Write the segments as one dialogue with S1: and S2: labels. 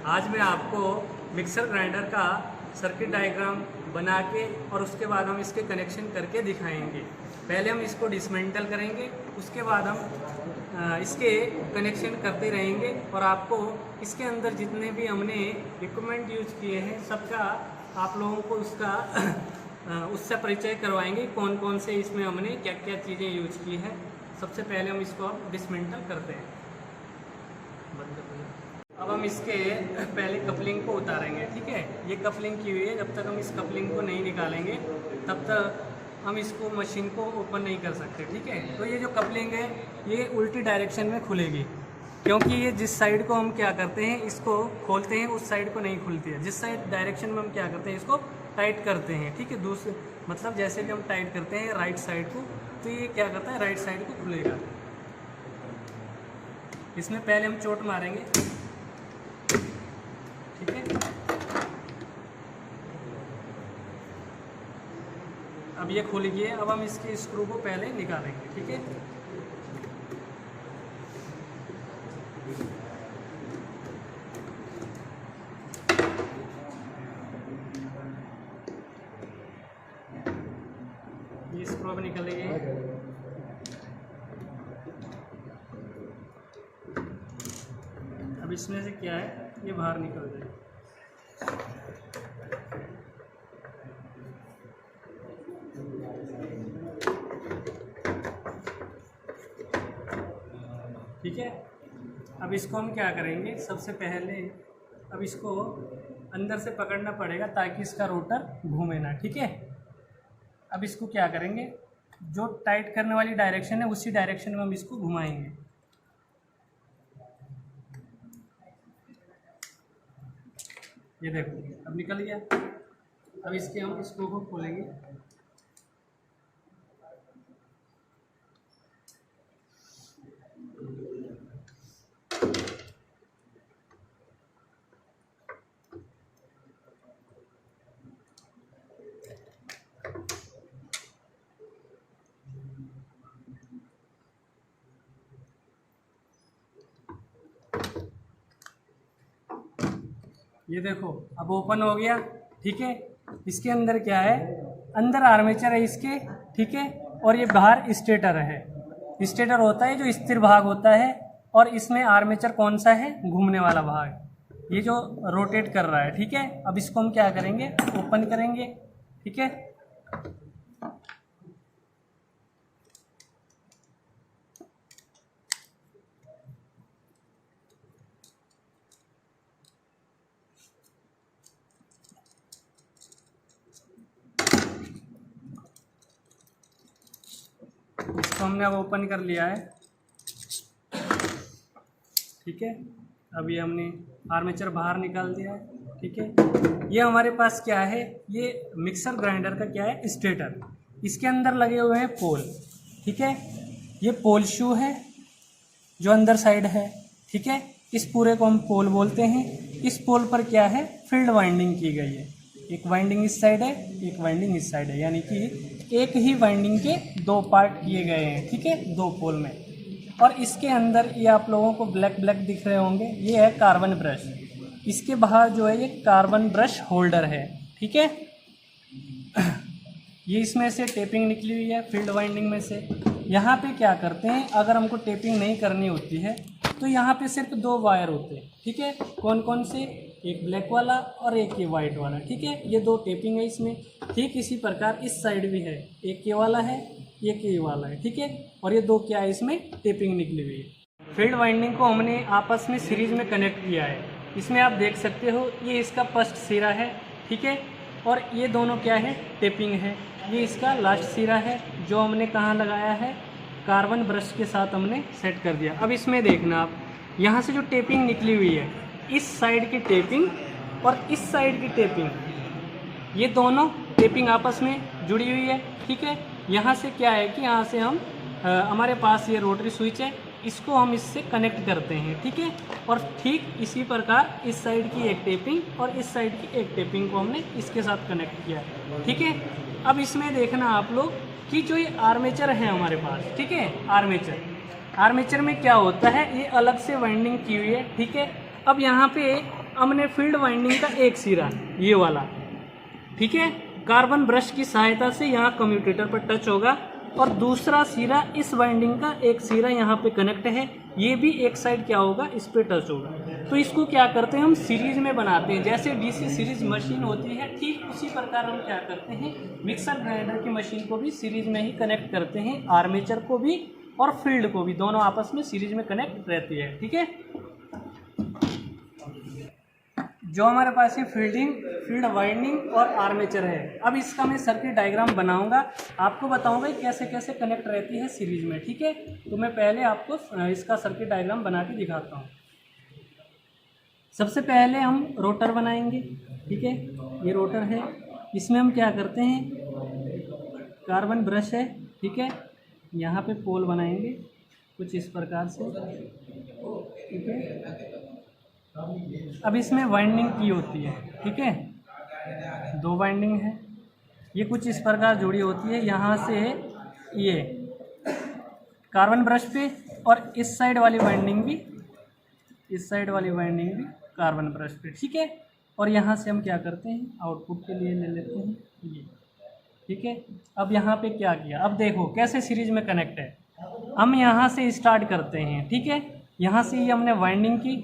S1: आज मैं आपको मिक्सर ग्राइंडर का सर्किट डायग्राम बना के और उसके बाद हम इसके कनेक्शन करके दिखाएंगे। पहले हम इसको डिसमेंटल करेंगे, उसके बाद हम इसके कनेक्शन करते रहेंगे और आपको इसके अंदर जितने भी हमने इक्विपमेंट यूज किए हैं सबका आप लोगों को उससे परिचय करवाएंगे, कौन कौन से इसमें हमने क्या क्या चीज़ें यूज की है। सबसे पहले हम इसको डिसमेंटल करते हैं। अब हम इसके पहले कपलिंग को उतारेंगे, ठीक है। ये कपलिंग की हुई है, जब तक हम इस कपलिंग को नहीं निकालेंगे तब तक हम इसको मशीन को ओपन नहीं कर सकते, ठीक है। तो ये जो कपलिंग है ये उल्टी डायरेक्शन में खुलेगी, क्योंकि ये जिस साइड को हम क्या करते हैं इसको खोलते हैं उस साइड को नहीं खुलती है। जिस साइड डायरेक्शन में हम क्या करते हैं इसको टाइट करते हैं, ठीक है। दूसरे मतलब जैसे कि हम टाइट करते हैं राइट साइड को, तो ये क्या करता है राइट साइड को खुलेगा। इसमें पहले हम चोट मारेंगे, ठीक है। अब ये खुल गई है। अब हम इसके स्क्रू को पहले निकालेंगे, ठीक है। ये स्क्रू अब निकल गई है। अब इसमें से क्या है ये बाहर निकल जाए। ठीक है। अब इसको हम क्या करेंगे, सबसे पहले अब इसको अंदर से पकड़ना पड़ेगा ताकि इसका रोटर घूमे ना, ठीक है। अब इसको क्या करेंगे, जो टाइट करने वाली डायरेक्शन है उसी डायरेक्शन में हम इसको घुमाएंगे। ये देखो अब निकल गया। अब इसके हम स्क्रू को खोलेंगे। ये देखो अब ओपन हो गया, ठीक है। इसके अंदर क्या है, अंदर आर्मेचर है इसके, ठीक है। और ये बाहर स्टेटर है। स्टेटर होता है जो स्थिर भाग होता है, और इसमें आर्मेचर कौन सा है, घूमने वाला भाग, ये जो रोटेट कर रहा है, ठीक है। अब इसको हम क्या करेंगे, ओपन करेंगे, ठीक है। इसको हमने अब ओपन कर लिया है, ठीक है। अब ये हमने आर्मेचर बाहर निकाल दिया है, ठीक है। ये हमारे पास क्या है, ये मिक्सर ग्राइंडर का क्या है, स्टेटर। इसके अंदर लगे हुए हैं पोल, ठीक है। ये पोल शू है जो अंदर साइड है, ठीक है। इस पूरे को हम पोल बोलते हैं। इस पोल पर क्या है, फील्ड वाइंडिंग की गई है। एक वाइंडिंग इस साइड है, एक वाइंडिंग इस साइड है, यानी कि एक ही वाइंडिंग के दो पार्ट किए गए हैं, ठीक है, दो पोल में। और इसके अंदर ये आप लोगों को ब्लैक ब्लैक दिख रहे होंगे, ये है कार्बन ब्रश। इसके बाहर जो है ये कार्बन ब्रश होल्डर है, ठीक है। ये इसमें से टेपिंग निकली हुई है फील्ड वाइंडिंग में से। यहाँ पे क्या करते हैं, अगर हमको टेपिंग नहीं करनी होती है तो यहाँ पे सिर्फ दो वायर होते हैं, ठीक है। कौन कौन से, एक ब्लैक वाला और एक ये वाइट वाला, ठीक है। ये दो टेपिंग है इसमें। ठीक इसी प्रकार इस साइड भी है, एक ये वाला है, एक ये वाला है, ठीक है। और ये दो क्या है, इसमें टेपिंग निकली हुई है। फील्ड वाइंडिंग को हमने आपस में सीरीज में कनेक्ट किया है। इसमें आप देख सकते हो ये इसका फर्स्ट सिरा है, ठीक है। और ये दोनों क्या है, टेपिंग है। ये इसका लास्ट सिरा है जो हमने कहाँ लगाया है, कार्बन ब्रश के साथ हमने सेट कर दिया। अब इसमें देखना आप, यहाँ से जो टेपिंग निकली हुई है, इस साइड की टेपिंग और इस साइड की टेपिंग, ये दोनों टेपिंग आपस में जुड़ी हुई है, ठीक है। यहाँ से क्या है कि यहाँ से हम हमारे पास ये रोटरी स्विच है, इसको हम इससे कनेक्ट करते हैं, ठीक है। और ठीक इसी प्रकार इस साइड की एक टेपिंग और इस साइड की एक टेपिंग को हमने इसके साथ कनेक्ट किया, ठीक है। अब इसमें देखना आप लोग कि जो ये आर्मेचर है हमारे पास, ठीक है, आर्मेचर में क्या होता है, ये अलग से वाइंडिंग की हुई है, ठीक है। अब यहाँ पे हमने फील्ड वाइंडिंग का एक सिरा ये वाला, ठीक है, कार्बन ब्रश की सहायता से यहाँ कम्यूटेटर पर टच होगा और दूसरा सिरा इस वाइंडिंग का एक सिरा यहाँ पे कनेक्ट है, ये भी एक साइड क्या होगा इस पे टच होगा। तो इसको क्या करते हैं हम सीरीज में बनाते हैं, जैसे डीसी सीरीज मशीन होती है ठीक उसी प्रकार हम क्या करते हैं मिक्सर ग्राइंडर की मशीन को भी सीरीज में ही कनेक्ट करते हैं, आर्मेचर को भी और फील्ड को भी, दोनों आपस में सीरीज में कनेक्ट रहती है। ठीक है, जो हमारे पास ये फील्ड वाइंडिंग और आर्मेचर है, अब इसका मैं सर्किट डायग्राम बनाऊंगा, आपको बताऊंगा कैसे कैसे कनेक्ट रहती है सीरीज में। ठीक है, तो मैं पहले आपको इसका सर्किट डायग्राम बना के दिखाता हूँ। सबसे पहले हम रोटर बनाएंगे। ठीक है, ये रोटर है, इसमें हम क्या करते हैं, कार्बन ब्रश है, ठीक है, यहाँ पे पोल बनाएंगे कुछ इस प्रकार से। ठीक है, अब इसमें वाइंडिंग की होती है, ठीक है, 2 वाइंडिंग है, ये कुछ इस प्रकार जुड़ी होती है, यहाँ से ये कार्बन ब्रश पे, और इस साइड वाली वाइंडिंग भी, इस साइड वाली वाइंडिंग भी कार्बन ब्रश पे। ठीक है, और यहाँ से हम क्या करते हैं आउटपुट के लिए ले लेते हैं ये। ठीक है, अब यहाँ पे क्या किया, अब देखो कैसे सीरीज में कनेक्ट है। हम यहाँ से स्टार्ट करते हैं, ठीक है, यहाँ से ये हमने वाइंडिंग की,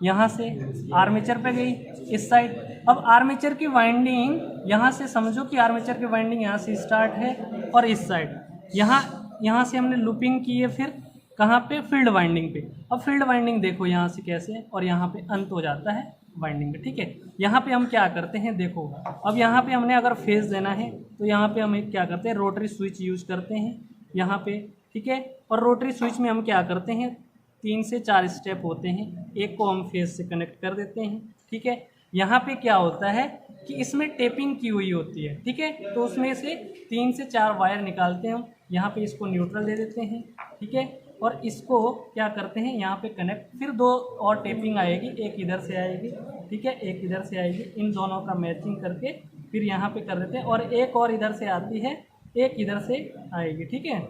S1: यहाँ से आर्मेचर पे गई इस साइड। अब आर्मेचर की वाइंडिंग यहाँ से समझो कि आर्मेचर की वाइंडिंग यहाँ से स्टार्ट है और इस साइड यहाँ से हमने लूपिंग की है, फिर कहाँ पे फील्ड वाइंडिंग पे। अब फील्ड वाइंडिंग देखो यहाँ से कैसे है और यहाँ पे अंत हो जाता है वाइंडिंग पे। ठीक है, यहाँ पे हम क्या करते हैं देखो, अब यहाँ पे हमने अगर फेज देना है तो यहाँ पे हम क्या करते हैं रोटरी स्विच यूज करते हैं यहाँ पे। ठीक है, और रोटरी स्विच में हम क्या करते हैं 3 से 4 स्टेप होते हैं, एक को हम फेज से कनेक्ट कर देते हैं। ठीक है, यहाँ पे क्या होता है कि इसमें टेपिंग की हुई होती है। ठीक है, तो उसमें से 3 से 4 वायर निकालते हैं हम, यहाँ पे इसको न्यूट्रल दे देते हैं। ठीक है, और इसको क्या करते हैं यहाँ पे कनेक्ट, फिर 2 और टेपिंग आएगी, एक इधर से आएगी, ठीक है, एक इधर से आएगी, इन दोनों का मैचिंग करके फिर यहाँ पे कर देते हैं, और एक और इधर से आती है, एक इधर से आएगी। ठीक है,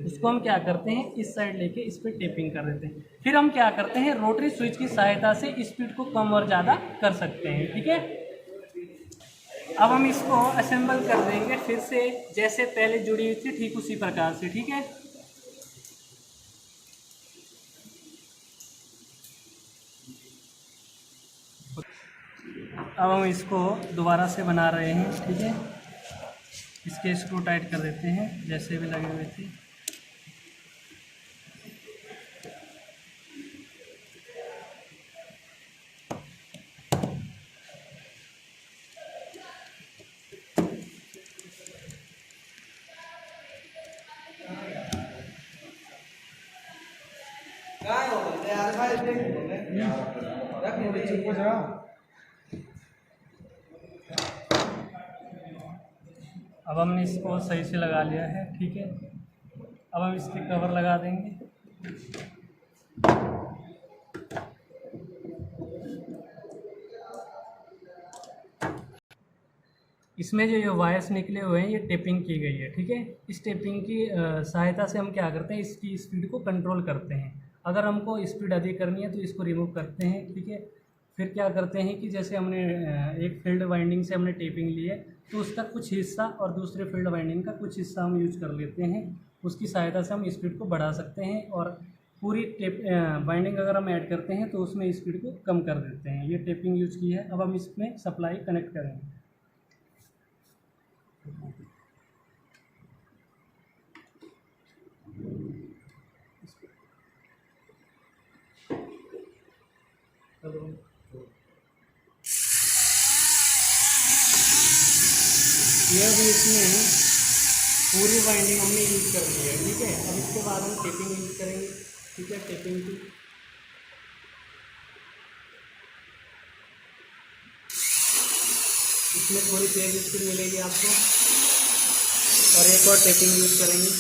S1: इसको हम क्या करते हैं इस साइड लेके इस पर टेपिंग कर देते हैं। फिर हम क्या करते हैं रोटरी स्विच की सहायता से स्पीड को कम और ज़्यादा कर सकते हैं। ठीक है, अब हम इसको असेंबल कर देंगे फिर से, जैसे पहले जुड़ी हुई थी ठीक उसी प्रकार से। ठीक है, अब हम इसको दोबारा से बना रहे हैं। ठीक है, इसके स्क्रू टाइट कर देते हैं जैसे भी लगे हुए थे। अब हमने इसको सही से लगा लिया है। ठीक है, अब हम इसके कवर लगा देंगे। इसमें जो ये वायर्स निकले हुए हैं ये टेपिंग की गई है। ठीक है, इस टेपिंग की सहायता से हम क्या करते हैं इसकी स्पीड को कंट्रोल करते हैं। अगर हमको स्पीड अधिक करनी है तो इसको रिमूव करते हैं। ठीक है, फिर क्या करते हैं कि जैसे हमने एक फील्ड वाइंडिंग से हमने टेपिंग ली है तो उसका कुछ हिस्सा और दूसरे फील्ड वाइंडिंग का कुछ हिस्सा हम यूज कर लेते हैं, उसकी सहायता से हम स्पीड को बढ़ा सकते हैं, और पूरी वाइंडिंग अगर हम ऐड करते हैं तो उसमें स्पीड को कम कर देते हैं। ये टेपिंग यूज की है। अब हम इसमें सप्लाई कनेक्ट करेंगे। ये भी इसमें पूरी वाइंडिंग हमने यूज कर ली है। ठीक है, अब इसके बाद हम टेपिंग यूज करेंगे। ठीक है, टेपिंग की इसमें थोड़ी तेज स्पीड मिलेगी आपको, और एक और टेपिंग यूज करेंगे।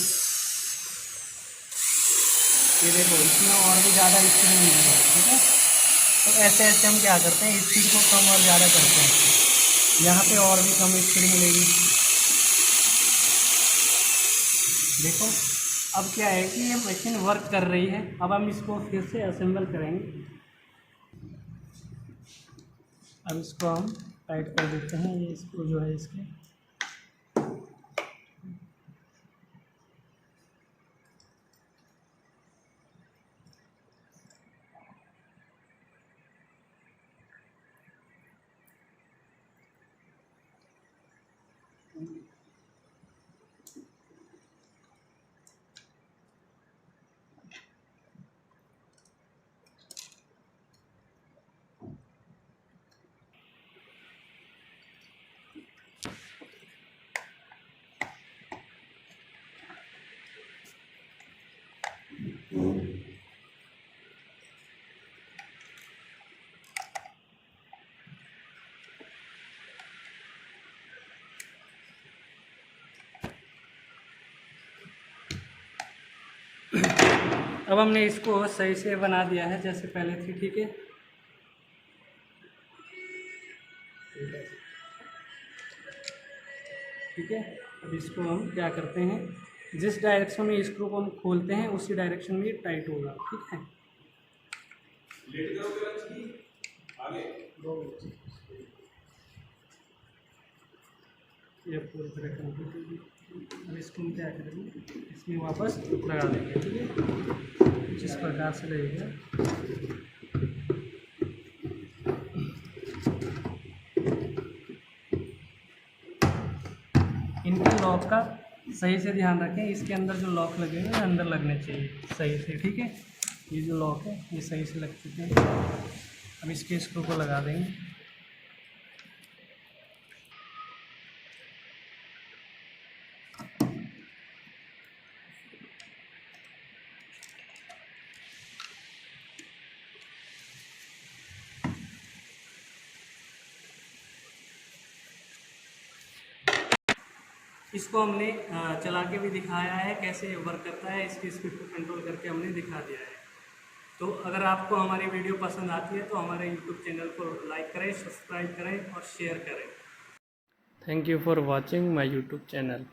S1: ये देखो इसमें और भी ज़्यादा स्पीड मिलेगा। ठीक है, तो ऐसे ऐसे हम क्या करते हैं स्पीड को कम और ज़्यादा करते हैं। यहाँ पे और भी कम स्पीड मिलेगी। देखो अब क्या है कि ये मशीन वर्क कर रही है। अब हम इसको फिर से असेंबल करेंगे। अब इसको हम टाइट कर देते हैं, ये स्क्रू जो है इसके। अब हमने इसको सही से बना दिया है जैसे पहले थी, ठीक है। ठीक है, अब इसको हम क्या करते हैं, जिस डायरेक्शन में स्क्रू को हम खोलते हैं उसी डायरेक्शन में ये टाइट होगा, ठीक है। ये पूरी तरह कंप्लीट होगी। अब इसको हम क्या करेंगे, इसमें वापस लगा देंगे, ठीक है, जिस प्रकार से रहेगा। इनके लॉक का सही से ध्यान रखें, इसके अंदर जो लॉक लगेगा अंदर लगने चाहिए सही से, ठीक है। ये जो लॉक है ये सही से लग चुके हैं। अब इसके स्क्रू को लगा देंगे। इसको हमने चला के भी दिखाया है कैसे वर्क करता है, इसकी स्पीड को कंट्रोल करके हमने दिखा दिया है। तो अगर आपको हमारी वीडियो पसंद आती है तो हमारे यूट्यूब चैनल को लाइक करें, सब्सक्राइब करें और शेयर करें। Thank you for watching my YouTube channel.